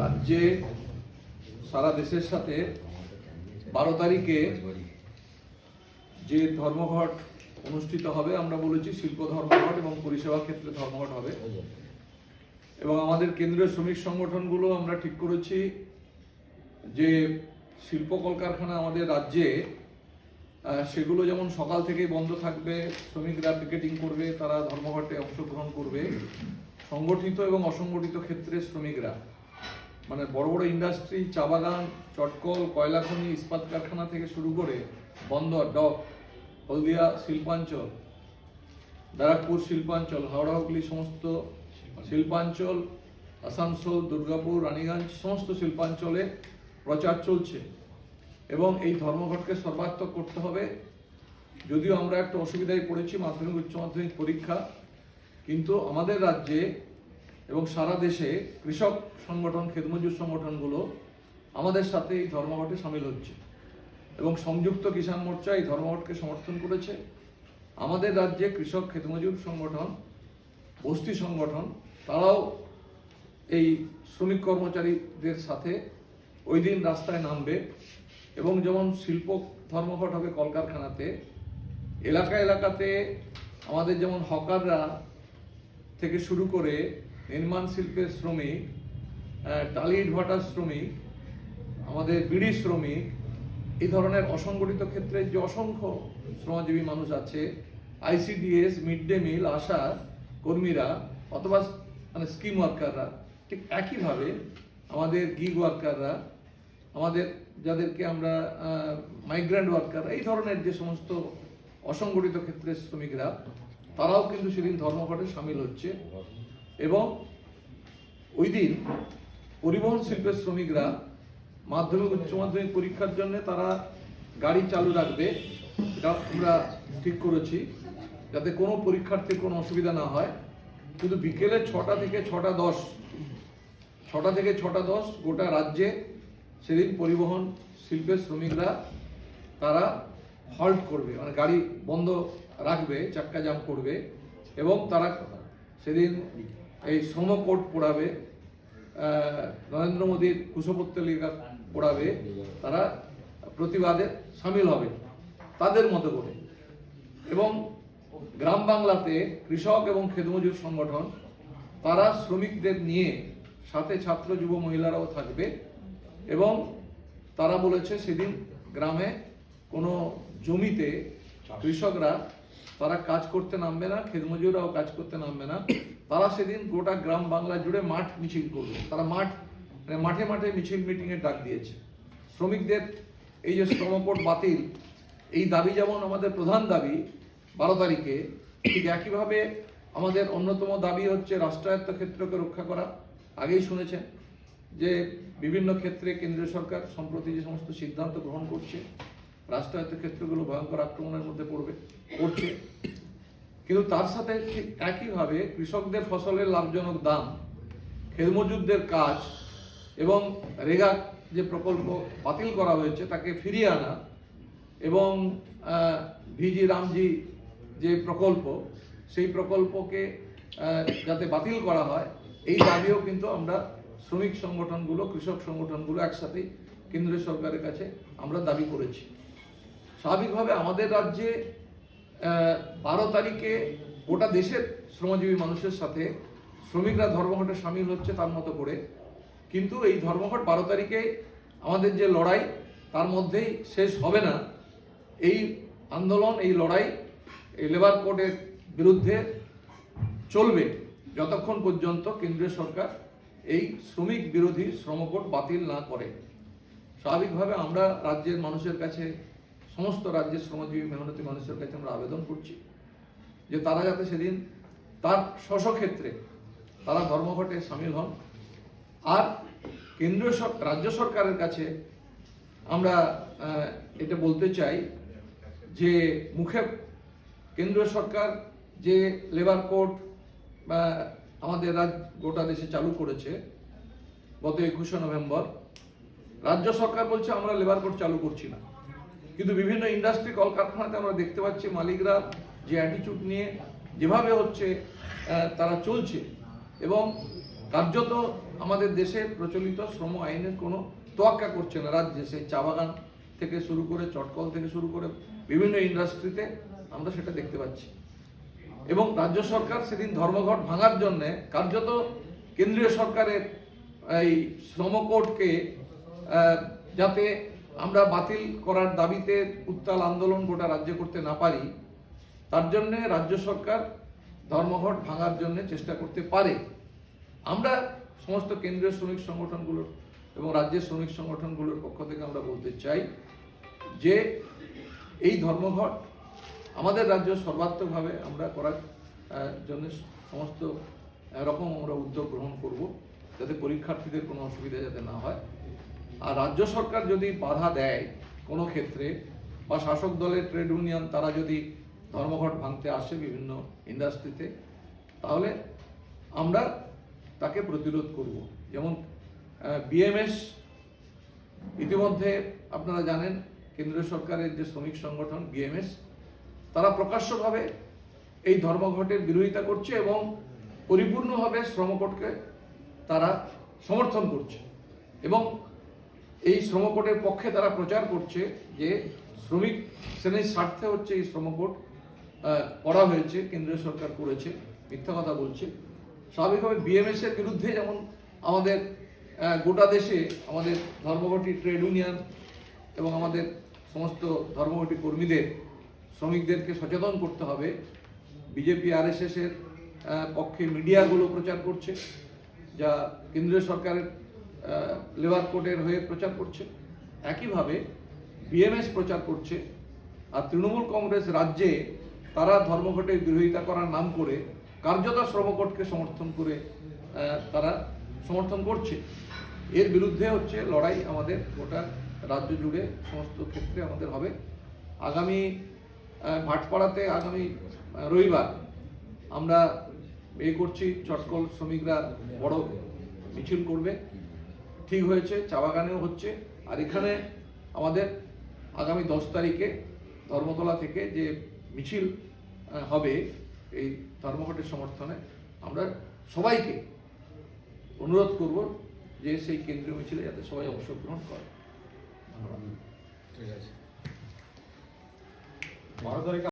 রাজ্যে সারা দেশের সাথে 12 তারিখে যে ধর্মঘট অনুষ্ঠিত হবে, আমরা বলেছি শিল্প ধর্মঘট এবং পরিষেবা ক্ষেত্রে ধর্মঘট হবে। এবং আমাদের কেন্দ্রীয় শ্রমিক সংগঠনগুলো আমরা ঠিক করেছি যে শিল্প কলকারখানা আমাদের রাজ্যে সেগুলো যেমন সকাল থেকেই বন্ধ থাকবে, শ্রমিকরা পিকেটিং করবে, তারা ধর্মঘটে অংশগ্রহণ করবে। সংগঠিত এবং অসংগঠিত ক্ষেত্রে শ্রমিকরা মানে বড় বড় ইন্ডাস্ট্রি, চা বাগান, চটকল, কয়লা খনি, ইস্পাত কারখানা থেকে শুরু করে বন্দর, ডক, হলদিয়া শিল্পাঞ্চল, ব্যারাকপুর শিল্পাঞ্চল, হাওড়া হুগলি সমস্ত শিল্পাঞ্চল, আসানসোল, দুর্গাপুর, রানীগঞ্জ সমস্ত শিল্পাঞ্চলে প্রচার চলছে। এবং এই ধর্মঘটকে সর্বাত্মক করতে হবে। যদিও আমরা একটা অসুবিধায় পড়েছি, মাধ্যমিক উচ্চ মাধ্যমিক পরীক্ষা, কিন্তু আমাদের রাজ্যে এবং সারা দেশে কৃষক সংগঠন, খেতমজুর সংগঠনগুলো আমাদের সাথে এই ধর্মঘটে সামিল হচ্ছে এবং সংযুক্ত কিষাণ মোর্চা এই ধর্মঘটকে সমর্থন করেছে। আমাদের রাজ্যে কৃষক, খেতমজুর সংগঠন, বস্তি সংগঠন, তারাও এই শ্রমিক কর্মচারীদের সাথে ওই দিন রাস্তায় নামবে। এবং যেমন শিল্প ধর্মঘট হবে কলকারখানাতে, এলাকাতে আমাদের যেমন হকাররা থেকে শুরু করে নির্মাণ শিল্পের শ্রমিক, টালি ইটভাটার শ্রমিক, আমাদের বিড়ি শ্রমিক, এই ধরনের অসংগঠিত ক্ষেত্রে যে অসংখ্য শ্রমজীবী মানুষ আছে, আইসিডিএস, মিড ডে মিল, আশা কর্মীরা অথবা মানে স্কিম ওয়ার্কাররা, ঠিক একইভাবে আমাদের গিগ ওয়ার্কাররা, আমাদের যাদেরকে আমরা মাইগ্রেন্ট ওয়ার্কার, এই ধরনের যে সমস্ত অসংগঠিত ক্ষেত্রের শ্রমিকরা, তারাও কিন্তু সেদিন ধর্মঘটে সামিল হচ্ছে। এবং ওই দিন পরিবহন শিল্পের শ্রমিকরা মাধ্যমিক উচ্চ মাধ্যমিক পরীক্ষার জন্য তারা গাড়ি চালু রাখবে, এটা আমরা ঠিক করেছি, যাতে কোনো পরীক্ষার্থীর কোনো অসুবিধা না হয়। কিন্তু বিকেলে 6টা থেকে 6:10 গোটা রাজ্যে সেদিন পরিবহন শিল্পের শ্রমিকরা তারা হল্ট করবে, মানে গাড়ি বন্ধ রাখবে, চাক্কা জাম করবে এবং তারা সেদিন এই শ্রম কোড পড়াবে, নরেন্দ্র মোদীর কুশপুত্তলিকা পড়াবে, তারা প্রতিবাদে সামিল হবে তাদের মতো করে। এবং গ্রাম বাংলাতে কৃষক এবং খেতমজুর সংগঠন তারা শ্রমিকদের নিয়ে সাথে ছাত্র, যুব, মহিলারাও থাকবে। এবং তারা বলেছে সেদিন গ্রামে কোনো জমিতে কৃষকরা তারা কাজ করতে নামবে না, খেতমজুররাও কাজ করতে নামবে না। তারা সেদিন গোটা গ্রাম বাংলা জুড়ে মাঠ মিছিল করবে। তারা মাঠে মাঠে মিছিল মিটিংয়ের ডাক দিয়েছে। শ্রমিকদের এই যে শ্রম কোড বাতিল, এই দাবি যেমন আমাদের প্রধান দাবি 12 তারিখে, ঠিক একইভাবে আমাদের অন্যতম দাবি হচ্ছে রাষ্ট্রায়ত্ত ক্ষেত্রকে রক্ষা করা। আগেই শুনেছেন যে বিভিন্ন ক্ষেত্রে কেন্দ্রীয় সরকার সম্প্রতি যে সমস্ত সিদ্ধান্ত গ্রহণ করছে, রাষ্ট্রায়ত্ত ক্ষেত্রগুলো ভয়ঙ্কর আক্রমণের মধ্যে পড়ছে। কিন্তু তার সাথে ঠিক একইভাবে কৃষকদের ফসলের লাভজনক দাম, খেতমজুরদের কাজ এবং রেগা যে প্রকল্প বাতিল করা হয়েছে তাকে ফিরিয়ে আনা এবং ভিজি রামজি যে প্রকল্প, সেই প্রকল্পকে যাতে বাতিল করা হয়, এই দাবিও কিন্তু আমরা শ্রমিক সংগঠনগুলো, কৃষক সংগঠনগুলো একসাথেই কেন্দ্রীয় সরকারের কাছে আমরা দাবি করেছি। স্বাভাবিকভাবে আমাদের রাজ্যে 12 তারিখে গোটা দেশের শ্রমজীবী মানুষের সাথে শ্রমিকরা ধর্মঘটে সামিল হচ্ছে তার মতো করে। কিন্তু এই ধর্মঘট 12 তারিখে আমাদের যে লড়াই, তার মধ্যেই শেষ হবে না। এই আন্দোলন, এই লড়াই, এই লেবার কোডের বিরুদ্ধে চলবে যতক্ষণ পর্যন্ত কেন্দ্রীয় সরকার এই শ্রমিক বিরোধী শ্রম কোড বাতিল না করে। স্বাভাবিকভাবে আমরা রাজ্যের মানুষের কাছে, সমস্ত রাজ্যের শ্রমজীবী মেহনতি মানুষের কাছে আমরা আবেদন করছি যে তারা যাতে সেদিন তার স্বক্ষেত্রে তারা ধর্মঘটে সামিল হন। আর রাজ্য সরকারের কাছে আমরা এটা বলতে চাই যে মুখে কেন্দ্রীয় সরকার যে লেবার কোড আমাদের গোটা দেশে চালু করেছে গত 21শে নভেম্বর, রাজ্য সরকার বলছে আমরা লেবার কোড চালু করছি না। কিন্তু বিভিন্ন ইন্ডাস্ট্রি, কলকারখানাতে আমরা দেখতে পাচ্ছি মালিকরা যে অ্যাটিটিউড নিয়ে যেভাবে হচ্ছে তারা চলছে এবং কার্যত আমাদের দেশে প্রচলিত শ্রম আইনের কোনো তোয়াক্কা করছে না রাজ্যে। সেই চা বাগান থেকে শুরু করে, চটকল থেকে শুরু করে বিভিন্ন ইন্ডাস্ট্রিতে আমরা সেটা দেখতে পাচ্ছি। এবং রাজ্য সরকার সেদিন ধর্মঘট ভাঙার জন্য কার্যত কেন্দ্রীয় সরকারের এই শ্রম কোডকে যাতে আমরা বাতিল করার দাবিতে উত্তাল আন্দোলন গোটা রাজ্যে করতে না পারি, তার জন্য রাজ্য সরকার ধর্মঘট ভাঙার জন্য চেষ্টা করতে পারে। আমরা সমস্ত কেন্দ্রীয় শ্রমিক সংগঠনগুলোর এবং রাজ্যের শ্রমিক সংগঠনগুলোর পক্ষ থেকে আমরা বলতে চাই যে এই ধর্মঘট আমাদের রাজ্য সর্বাত্মকভাবে আমরা করার জন্য সমস্ত রকম আমরা উদ্যোগ গ্রহণ করব, যাতে পরীক্ষার্থীদের কোনো অসুবিধা যাতে না হয়। আর রাজ্য সরকার যদি বাধা দেয় কোনো ক্ষেত্রে, বা শাসক দলের ট্রেড ইউনিয়ন তারা যদি ধর্মঘট ভাঙতে আসে বিভিন্ন ইন্ডাস্ট্রিতে, তাহলে আমরা তাকে প্রতিরোধ করব। যেমন বিএমএস ইতিমধ্যে আপনারা জানেন, কেন্দ্রীয় সরকারের যে শ্রমিক সংগঠন বিএমএস, তারা প্রকাশ্যভাবে এই ধর্মঘটের বিরোধিতা করছে এবং পরিপূর্ণভাবে শ্রমকোডকে তারা সমর্থন করছে এবং এই শ্রমকোডের পক্ষে তারা প্রচার করছে যে শ্রমিক শ্রেণীর স্বার্থে হচ্ছে এই শ্রমকোড করা হয়েছে, কেন্দ্রীয় সরকার করেছে, মিথ্যা কথা বলছে। স্বাভাবিকভাবে বিএমএস এর বিরুদ্ধে যেমন আমাদের গোটা দেশে আমাদের ধর্মঘটি ট্রেড ইউনিয়ন এবং আমাদের সমস্ত ধর্মঘটি কর্মীদের, শ্রমিকদেরকে সচেতন করতে হবে, বিজেপি আরএসএস এর পক্ষে মিডিয়াগুলো প্রচার করছে, যা কেন্দ্রীয় সরকারের লেবার কোডের হয়ে প্রচার করছে, একইভাবে বিএমএস প্রচার করছে। আর তৃণমূল কংগ্রেস রাজ্যে তারা ধর্মঘটের বিরোধিতা করার নাম করে কার্যত শ্রমকোডকে সমর্থন করে তারা সমর্থন করছে। এর বিরুদ্ধে হচ্ছে লড়াই আমাদের গোটা রাজ্য জুড়ে সমস্ত ক্ষেত্রে আমাদের হবে। আগামী ভাটপাড়াতে আগামী রবিবার আমরা করছি, চটকল শ্রমিকরা বড় মিছিল করবে, ঠিক হয়েছে, চা বাগানেও হচ্ছে। আর এখানে আমাদের আগামী 10 তারিখে ধর্মতলা থেকে যে মিছিল হবে এই ধর্মঘটের সমর্থনে, আমরা সবাইকে অনুরোধ করব যে সেই কেন্দ্রীয় মিছিলে যাতে সবাই অংশগ্রহণ করে। ধন্যবাদ। ঠিক আছে। 12 তারিখে